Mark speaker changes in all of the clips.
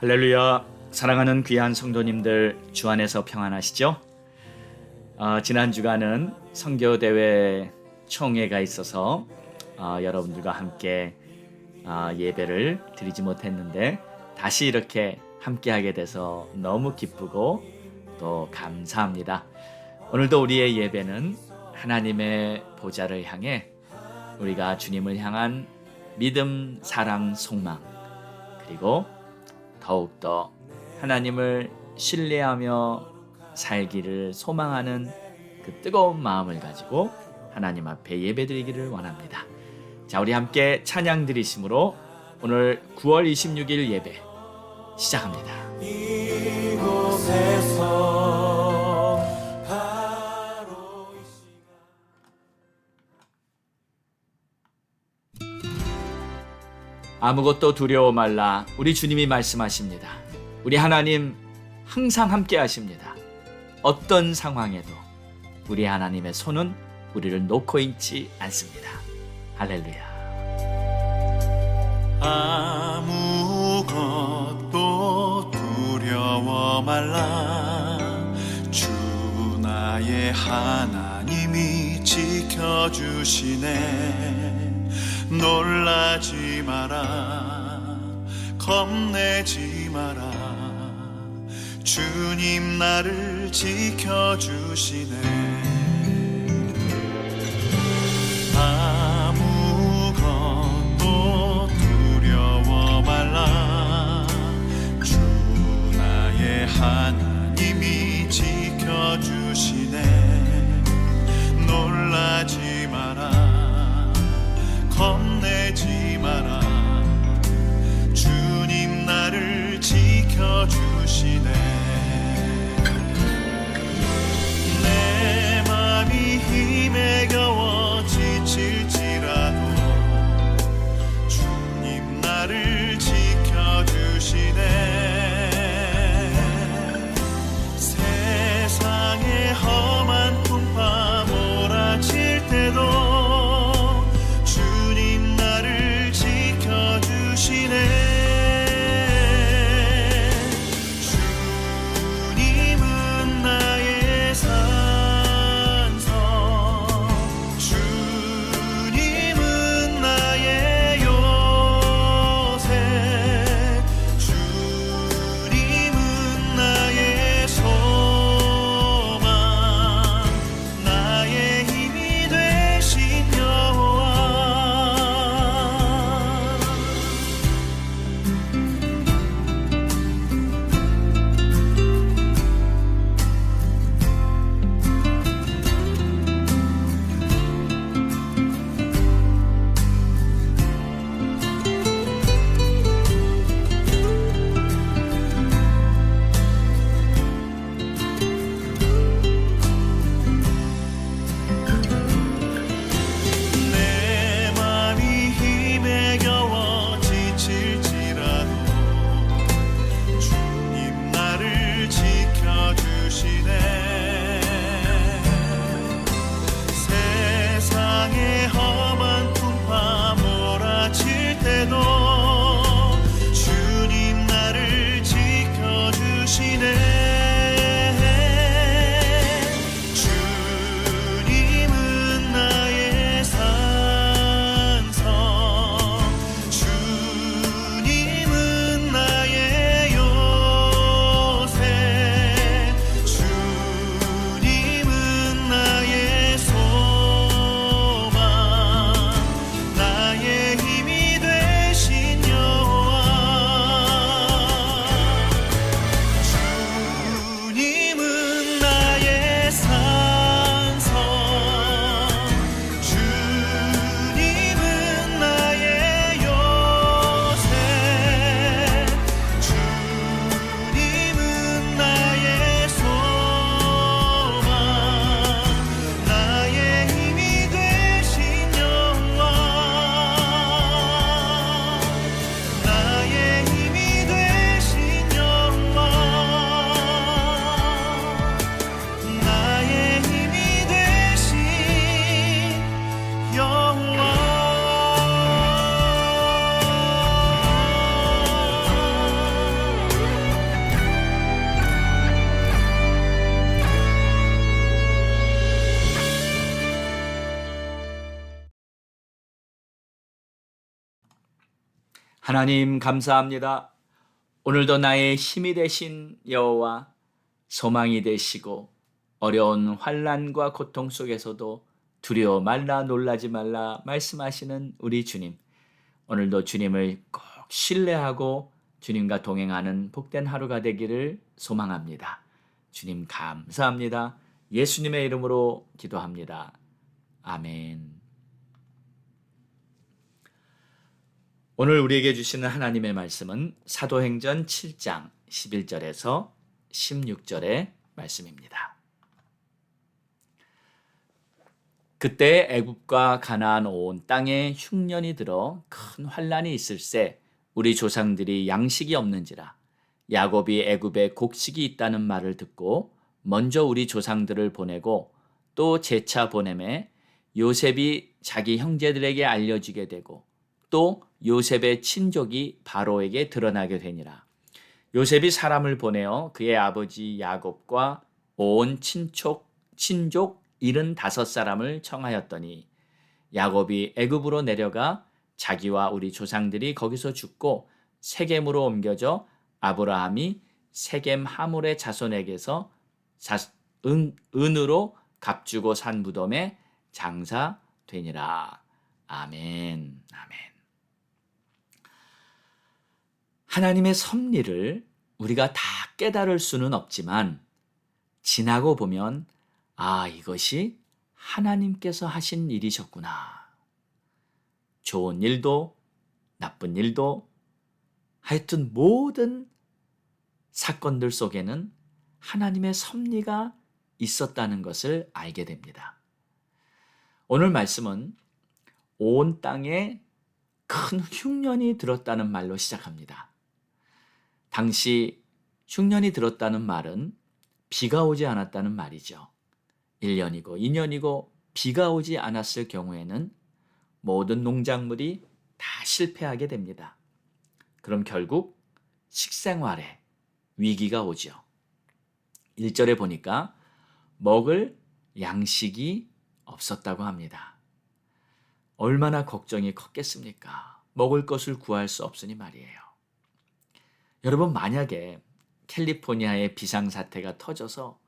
Speaker 1: 할렐루야. 사랑하는 귀한 성도님들, 주 안에서 평안하시죠? 지난 주간은 선교대회 총회가 있어서 여러분들과 함께 예배를 드리지 못했는데 다시 이렇게 함께하게 돼서 너무 기쁘고 또 감사합니다. 오늘도 우리의 예배는 하나님의 보좌를 향해 우리가 주님을 향한 믿음, 사랑, 소망, 그리고 더욱더 하나님을 신뢰하며 살기를 소망하는 그 뜨거운 마음을 가지고 하나님 앞에 예배드리기를 원합니다. 자, 우리 함께 찬양 드리심으로 오늘 9월 26일 예배 시작합니다. 이곳에서 바로 이 시간 아무것도 두려워 말라. 우리 주님이 말씀하십니다. 우리 하나님 항상 함께 하십니다. 어떤 상황에도 우리 하나님의 손은 우리를 놓고 있지 않습니다. 할렐루야.
Speaker 2: 아무것도 두려워 말라. 주 나의 하나님이 지켜주시네. 놀라지 마라, 겁내지 마라. 주님 나를 지켜주시네. 아무것도 두려워 말라. 주 나의 하나님이 지켜주시네. 놀라지 마라, 겁내지 마라. 주님 나를 지켜주시네. 내 맘이 힘에 겨워 지칠지라도 주님 나를 지켜주시네. 세상의 험한 풍파 몰아칠 때도 주님 나를 지켜주시네.
Speaker 1: 하나님 감사합니다. 오늘도 나의 힘이 되신 여호와, 소망이 되시고 어려운 환난과 고통 속에서도 두려워 말라 놀라지 말라 말씀하시는 우리 주님, 오늘도 주님을 꼭 신뢰하고 주님과 동행하는 복된 하루가 되기를 소망합니다. 주님 감사합니다. 예수님의 이름으로 기도합니다. 아멘. 오늘 우리에게 주시는 하나님의 말씀은 사도행전 7장 11절에서 16절의 말씀입니다. 그때 애굽과 가나안 온 땅에 흉년이 들어 큰 환란이 있을새 우리 조상들이 양식이 없는지라 야곱이 애굽에 곡식이 있다는 말을 듣고 먼저 우리 조상들을 보내고 또 재차 보내매 요셉이 자기 형제들에게 알려지게 되고 또 요셉의 친족이 바로에게 드러나게 되니라. 요셉이 사람을 보내어 그의 아버지 야곱과 온 친족 75사람을 청하였더니 야곱이 애굽으로 내려가 자기와 우리 조상들이 거기서 죽고 세겜으로 옮겨져 아브라함이 세겜 하몰의 자손에게서 은으로 값주고 산 무덤에 장사되니라. 아멘. 아멘. 하나님의 섭리를 우리가 다 깨달을 수는 없지만 지나고 보면 이것이 하나님께서 하신 일이셨구나. 좋은 일도 나쁜 일도 하여튼 모든 사건들 속에는 하나님의 섭리가 있었다는 것을 알게 됩니다. 오늘 말씀은 온 땅에 큰 흉년이 들었다는 말로 시작합니다. 당시 흉년이 들었다는 말은 비가 오지 않았다는 말이죠. 1년이고 2년이고 비가 오지 않았을 경우에는 모든 농작물이 다 실패하게 됩니다. 그럼 결국 식생활에 위기가 오죠. 1절에 보니까 먹을 양식이 없었다고 합니다. 얼마나 걱정이 컸겠습니까? 먹을 것을 구할 수 없으니 말이에요. 여러분, 만약에 캘리포니아의 비상사태가 터져서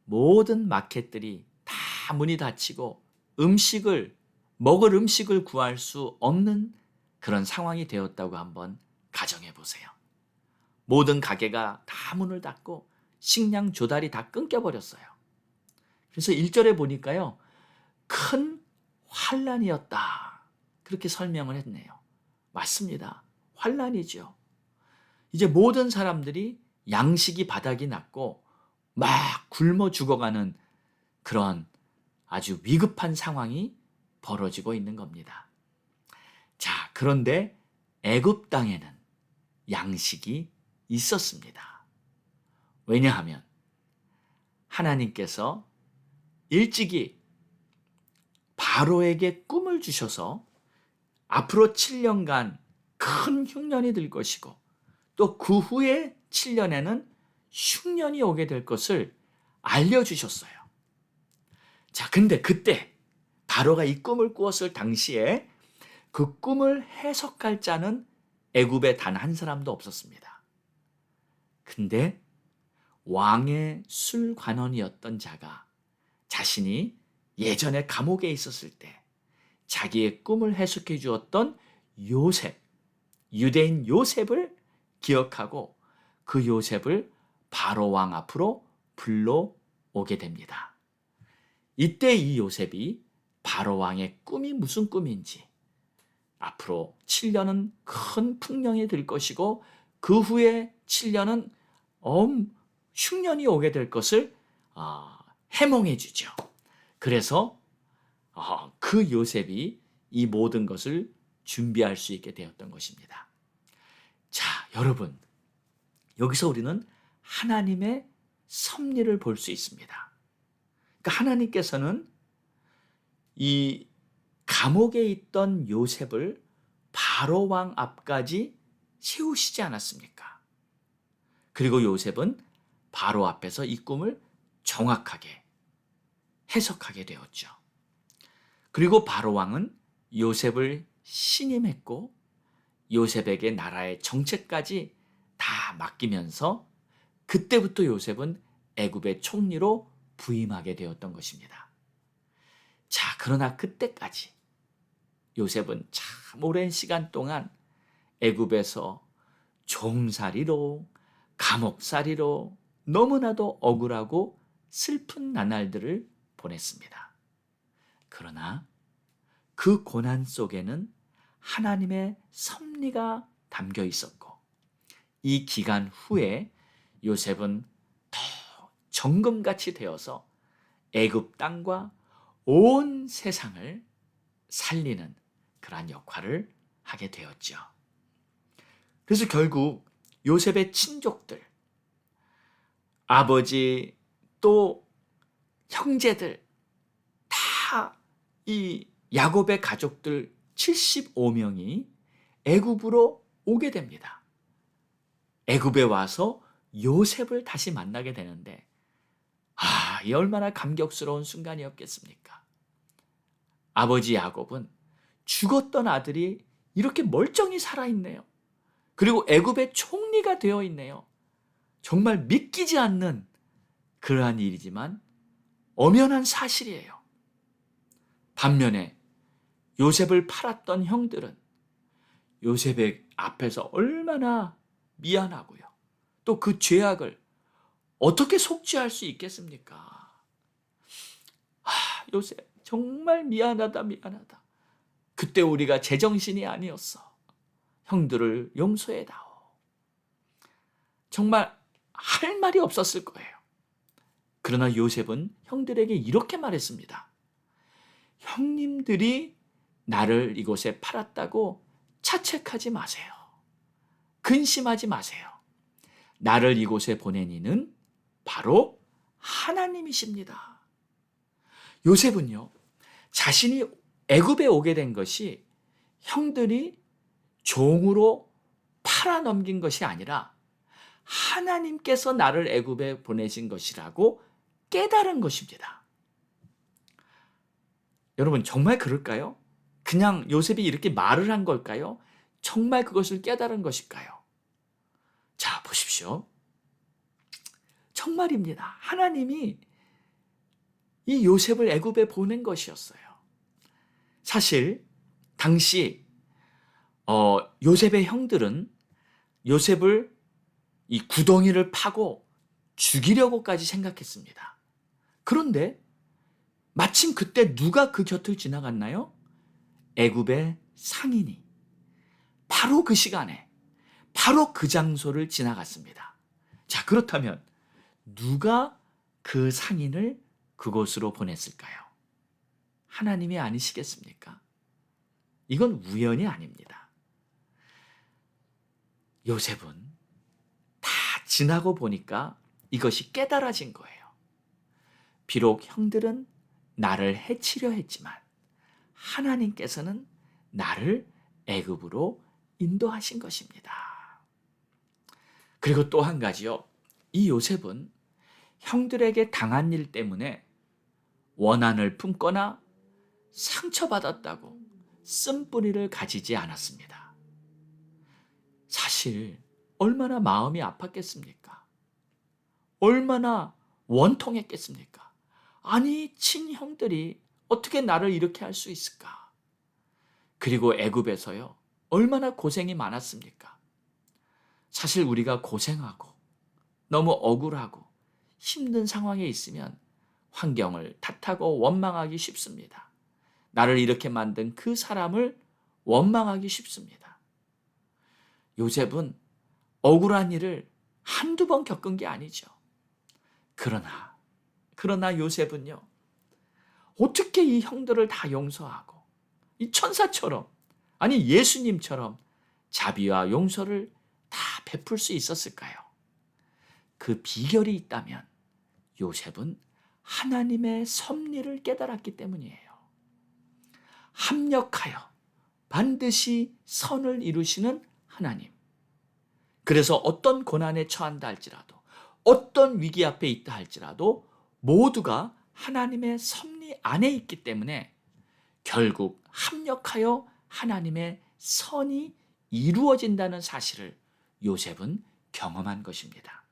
Speaker 1: 모든 마켓들이 다 문이 닫히고 먹을 음식을 구할 수 없는 그런 상황이 되었다고 한번 가정해 보세요. 모든 가게가 다 문을 닫고 식량 조달이 다 끊겨버렸어요. 그래서 1절에 보니까요, 큰 환란이었다. 그렇게 설명을 했네요. 맞습니다. 환란이죠. 이제 모든 사람들이 양식이 바닥이 났고 막 굶어 죽어가는 그런 아주 위급한 상황이 벌어지고 있는 겁니다. 자, 그런데 애굽 땅에는 양식이 있었습니다. 왜냐하면 하나님께서 일찍이 바로에게 꿈을 주셔서 앞으로 7년간 큰 흉년이 들 것이고 또 그 후에 7년에는 흉년이 오게 될 것을 알려주셨어요. 자, 근데 그때 바로가 이 꿈을 꾸었을 당시에 그 꿈을 해석할 자는 애굽에 단 한 사람도 없었습니다. 근데 왕의 술관원이었던 자가 자신이 예전에 감옥에 있었을 때 자기의 꿈을 해석해 주었던 요셉, 유대인 요셉을 기억하고 그 요셉을 바로 왕 앞으로 불러오게 됩니다. 이때 이 요셉이 바로 왕의 꿈이 무슨 꿈인지, 앞으로 7년은 큰 풍년이 들 것이고 그 후에 7년은 흉년이 오게 될 것을 해몽해 주죠. 그래서 그 요셉이 이 모든 것을 준비할 수 있게 되었던 것입니다. 자, 여러분, 여기서 우리는 하나님의 섭리를 볼 수 있습니다. 그러니까 하나님께서는 이 감옥에 있던 요셉을 바로 왕 앞까지 세우시지 않았습니까? 그리고 요셉은 바로 앞에서 이 꿈을 정확하게 해석하게 되었죠. 그리고 바로 왕은 요셉을 신임했고 요셉에게 나라의 정책까지 다 맡기면서 그때부터 요셉은 애굽의 총리로 부임하게 되었던 것입니다. 자, 그러나 그때까지 요셉은 참 오랜 시간 동안 애굽에서 종살이로, 감옥살이로 너무나도 억울하고 슬픈 나날들을 보냈습니다. 그러나 그 고난 속에는 하나님의 섭리가 담겨 있었고, 이 기간 후에 요셉은 더 정금같이 되어서 애굽 땅과 온 세상을 살리는 그러한 역할을 하게 되었죠. 그래서 결국 요셉의 친족들, 아버지 또 형제들 다 이 야곱의 가족들 75명이 애굽으로 오게 됩니다. 애굽에 와서 요셉을 다시 만나게 되는데, 이 얼마나 감격스러운 순간이었겠습니까? 아버지 야곱은 죽었던 아들이 이렇게 멀쩡히 살아있네요. 그리고 애굽의 총리가 되어 있네요. 정말 믿기지 않는 그러한 일이지만 엄연한 사실이에요. 반면에 요셉을 팔았던 형들은 요셉의 앞에서 얼마나 미안하고요. 또 그 죄악을 어떻게 속죄할 수 있겠습니까? 요셉 정말 미안하다, 미안하다. 그때 우리가 제정신이 아니었어. 형들을 용서해다오. 정말 할 말이 없었을 거예요. 그러나 요셉은 형들에게 이렇게 말했습니다. 형님들이 나를 이곳에 팔았다고 자책하지 마세요. 근심하지 마세요. 나를 이곳에 보낸 이는 바로 하나님이십니다. 요셉은요, 자신이 애굽에 오게 된 것이 형들이 종으로 팔아넘긴 것이 아니라 하나님께서 나를 애굽에 보내신 것이라고 깨달은 것입니다. 여러분, 정말 그럴까요? 그냥 요셉이 이렇게 말을 한 걸까요? 정말 그것을 깨달은 것일까요? 자, 보십시오. 정말입니다. 하나님이 이 요셉을 애굽에 보낸 것이었어요. 사실 당시 요셉의 형들은 요셉을 이 구덩이를 파고 죽이려고까지 생각했습니다. 그런데 마침 그때 누가 그 곁을 지나갔나요? 애굽의 상인이 바로 그 시간에 바로 그 장소를 지나갔습니다. 자, 그렇다면 누가 그 상인을 그곳으로 보냈을까요? 하나님이 아니시겠습니까? 이건 우연이 아닙니다. 요셉은 다 지나고 보니까 이것이 깨달아진 거예요. 비록 형들은 나를 해치려 했지만 하나님께서는 나를 애굽으로 인도하신 것입니다. 그리고 또 한 가지요. 이 요셉은 형들에게 당한 일 때문에 원한을 품거나 상처받았다고 쓴뿌리를 가지지 않았습니다. 사실 얼마나 마음이 아팠겠습니까? 얼마나 원통했겠습니까? 아니, 친형들이 어떻게 나를 이렇게 할 수 있을까? 그리고 애굽에서요, 얼마나 고생이 많았습니까? 사실 우리가 고생하고 너무 억울하고 힘든 상황에 있으면 환경을 탓하고 원망하기 쉽습니다. 나를 이렇게 만든 그 사람을 원망하기 쉽습니다. 요셉은 억울한 일을 한두 번 겪은 게 아니죠. 그러나 요셉은요, 어떻게 이 형들을 다 용서하고 이 천사처럼, 아니 예수님처럼 자비와 용서를 다 베풀 수 있었을까요? 그 비결이 있다면 요셉은 하나님의 섭리를 깨달았기 때문이에요. 합력하여 반드시 선을 이루시는 하나님. 그래서 어떤 고난에 처한다 할지라도, 어떤 위기 앞에 있다 할지라도 모두가 하나님의 섭리 안에 있기 때문에 결국 합력하여 하나님의 선이 이루어진다는 사실을 요셉은 경험한 것입니다.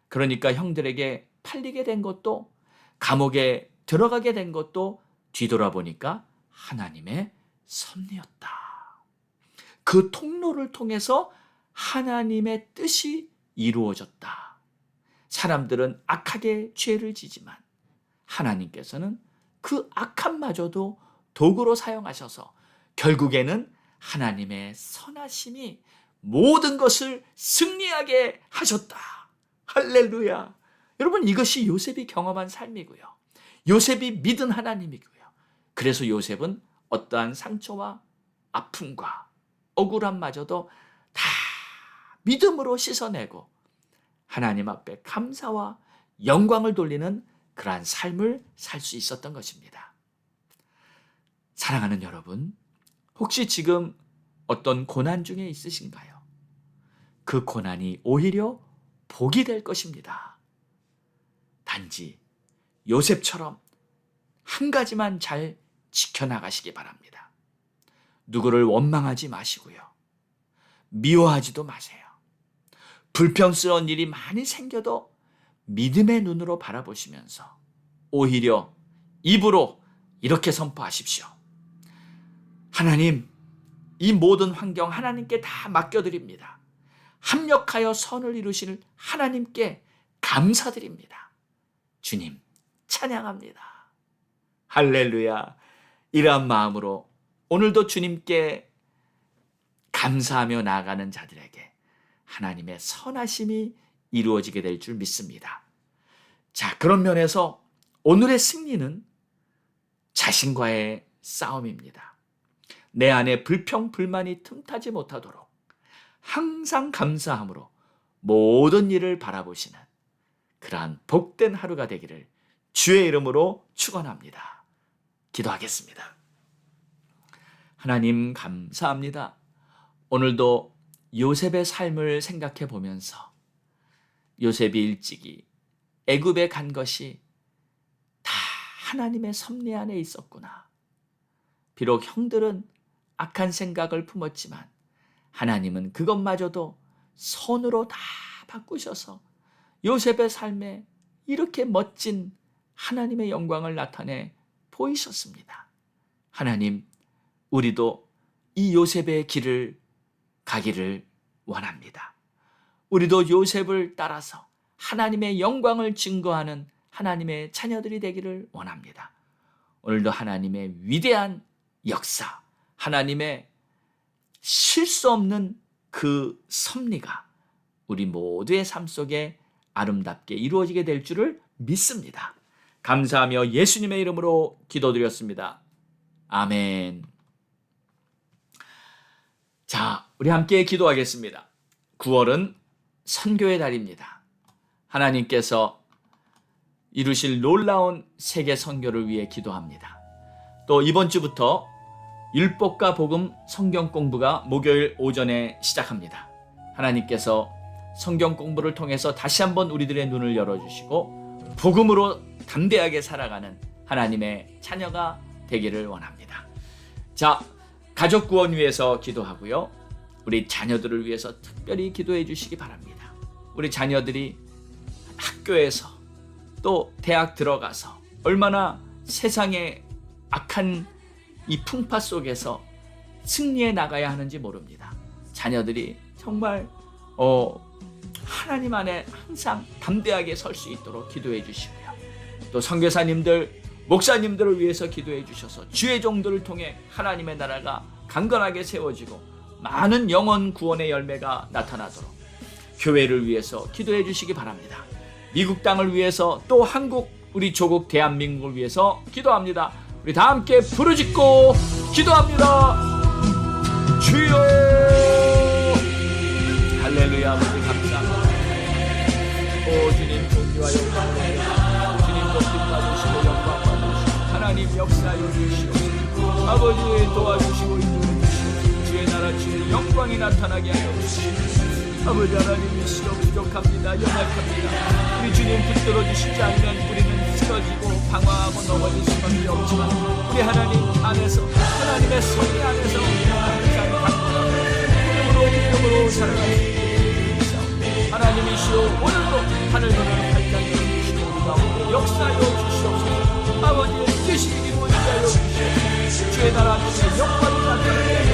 Speaker 1: 그러니까 형들에게 팔리게 된 것도, 감옥에 들어가게 된 것도 뒤돌아보니까 하나님의 섭리였다. 그 통로를 통해서 하나님의 뜻이 이루어졌다. 사람들은 악하게 죄를 지지만 하나님께서는 그 악함마저도 도구로 사용하셔서 결국에는 하나님의 선하심이 모든 것을 승리하게 하셨다. 할렐루야. 여러분, 이것이 요셉이 경험한 삶이고요. 요셉이 믿은 하나님이고요. 그래서 요셉은 어떠한 상처와 아픔과 억울함마저도 다 믿음으로 씻어내고 하나님 앞에 감사와 영광을 돌리는 그러한 삶을 살 수 있었던 것입니다. 사랑하는 여러분, 혹시 지금 어떤 고난 중에 있으신가요? 그 고난이 오히려 복이 될 것입니다. 단지 요셉처럼 한 가지만 잘 지켜나가시기 바랍니다. 누구를 원망하지 마시고요. 미워하지도 마세요. 불평스러운 일이 많이 생겨도 믿음의 눈으로 바라보시면서 오히려 입으로 이렇게 선포하십시오. 하나님, 이 모든 환경 하나님께 다 맡겨드립니다. 합력하여 선을 이루실 하나님께 감사드립니다. 주님, 찬양합니다. 할렐루야. 이러한 마음으로 오늘도 주님께 감사하며 나아가는 자들에게 하나님의 선하심이 이루어지게 될 줄 믿습니다. 자, 그런 면에서 오늘의 승리는 자신과의 싸움입니다. 내 안에 불평, 불만이 틈타지 못하도록 항상 감사함으로 모든 일을 바라보시는 그러한 복된 하루가 되기를 주의 이름으로 축원합니다. 기도하겠습니다. 하나님, 감사합니다. 오늘도 요셉의 삶을 생각해 보면서 요셉이 일찍이 애굽에 간 것이 다 하나님의 섭리 안에 있었구나. 비록 형들은 악한 생각을 품었지만 하나님은 그것마저도 선으로 다 바꾸셔서 요셉의 삶에 이렇게 멋진 하나님의 영광을 나타내 보이셨습니다. 하나님, 우리도 이 요셉의 길을 가기를 원합니다. 우리도 요셉을 따라서 하나님의 영광을 증거하는 하나님의 자녀들이 되기를 원합니다. 오늘도 하나님의 위대한 역사, 하나님의 쉴 수 없는 그 섭리가 우리 모두의 삶 속에 아름답게 이루어지게 될 줄을 믿습니다. 감사하며 예수님의 이름으로 기도드렸습니다. 아멘. 자, 우리 함께 기도하겠습니다. 9월은 선교의 달입니다. 하나님께서 이루실 놀라운 세계 선교를 위해 기도합니다. 또 이번 주부터 율법과 복음 성경 공부가 목요일 오전에 시작합니다. 하나님께서 성경 공부를 통해서 다시 한번 우리들의 눈을 열어주시고 복음으로 담대하게 살아가는 하나님의 자녀가 되기를 원합니다. 자, 가족 구원 위해서 기도하고요. 우리 자녀들을 위해서 특별히 기도해 주시기 바랍니다. 우리 자녀들이 학교에서 또 대학 들어가서 얼마나 세상의 악한 이 풍파 속에서 승리해 나가야 하는지 모릅니다. 자녀들이 정말 하나님 안에 항상 담대하게 설 수 있도록 기도해 주시고요. 또 선교사님들, 목사님들을 위해서 기도해 주셔서 주의 종들을 통해 하나님의 나라가 강건하게 세워지고 많은 영혼 구원의 열매가 나타나도록 교회를 위해서 기도해 주시기 바랍니다. 미국 땅을 위해서 또 한국, 우리 조국 대한민국을 위해서 기도합니다. 우리 다 함께 부르짖고 기도합니다. 주여, 할렐루야. 아버지 감사합니다. 오 주님, 존귀와 영광을 주님 높임받으시고 영광 받으시고 하나님 역사해 주시옵소서. 아버지 도와주시고 인도해 주시옵소서. 주의 나라, 주의 영광이 나타나게 하여 주시옵소서. 아버지 하나님, 이 시간 부족합니다. 연약합니다. 우리 주님 붙들어 주시지 않으면 우리는 쓰러지고 방황하고 넘어질 수밖에 없지만 우리 하나님 안에서, 하나님의 섭리 안에서 우리는 항상 강건하고 생명으로 살아갈 수 있게 주옵소서. 하나님이시여, 오늘도 하늘문을 활짝 열어주시고 우리 가운데 역사하여 주시옵소서. 아버지의 뜻이 이루어지게 하여 주시옵소서. 주의 나라 주의 영광을 나타나게 하여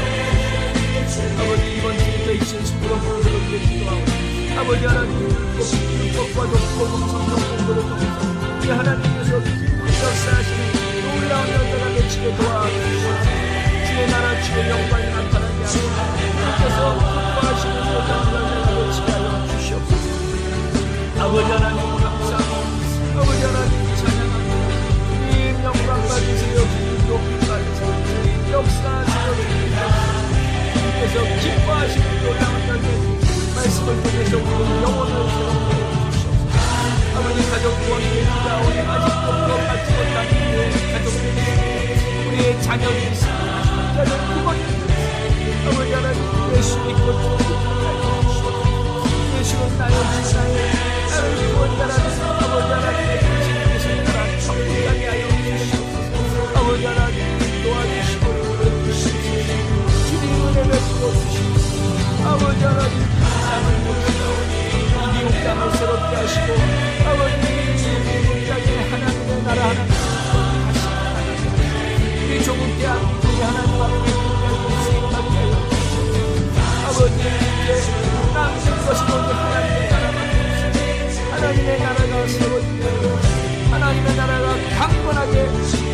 Speaker 1: 주시옵소서. 아버지, 이번 주에 계신 스스로 부르는 게 기도하고 아버지 하나님, 율법과 독복음 성령 공부를 통해서 우리 하나님께서 기쁘게 역사하시는 놀라운 열매가 맺히게 도와주시옵소서. 주의 나라 주의 영광이 나타나게 하여 주께서 기뻐하시는 놀라운 열매가 맺히게 하여 주시옵소서. 아버지 하나님 감사합니다. 아버지 하나님 찬양합니다. 주님 영광 받으세요. 주님 높이 받으세요. 주님 역사하세요. 주님 역사하세요. 주님께서 기뻐하시는 놀라운 열매 말씀을 통해서 우리 영혼을 세우게 주시옵소서. 아버지 가족 구원의 기다 우리 아직도 구원받지 못한 우리의 가족들이 우리의 자녀들이 있습니다. 자녀 구원입니다. 아버지 하나님 예수 믿고 주옵소서. 예수는 나의 주 나를 구원자라는 아버지 하나님의 뜻이 따라 천국 가게 하여 주시옵소서. 아버지 하나님 도와주시고 주옵소서. 주님 은혜 베풀어 주시옵소서. 아버지 하나님 땅을 보시고 이 미국 땅을 새롭게 하시고 아버지 미국 땅에 하나님의 나라 하나님 다시 나타나게 우리 조국 대한민국이 하나님 앞에 쓰임받게 하여 주시옵소서. 아버지 이제 남는 것이 오직 하나님의 나라만 없으니 하나님의 나라가 세워지게 하여 하나님의 나라가 강건하게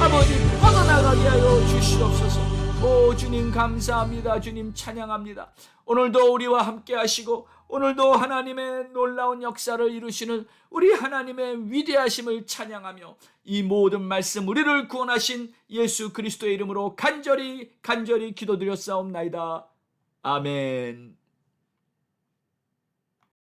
Speaker 1: 아버지 뻗어나가게 하여 주시옵소서. 오 주님 감사합니다. 주님 찬양합니다. 오늘도 우리와 함께 하시고 오늘도 하나님의 놀라운 역사를 이루시는 우리 하나님의 위대하심을 찬양하며 이 모든 말씀 우리를 구원하신 예수 그리스도의 이름으로 간절히 기도드렸사옵나이다. 아멘.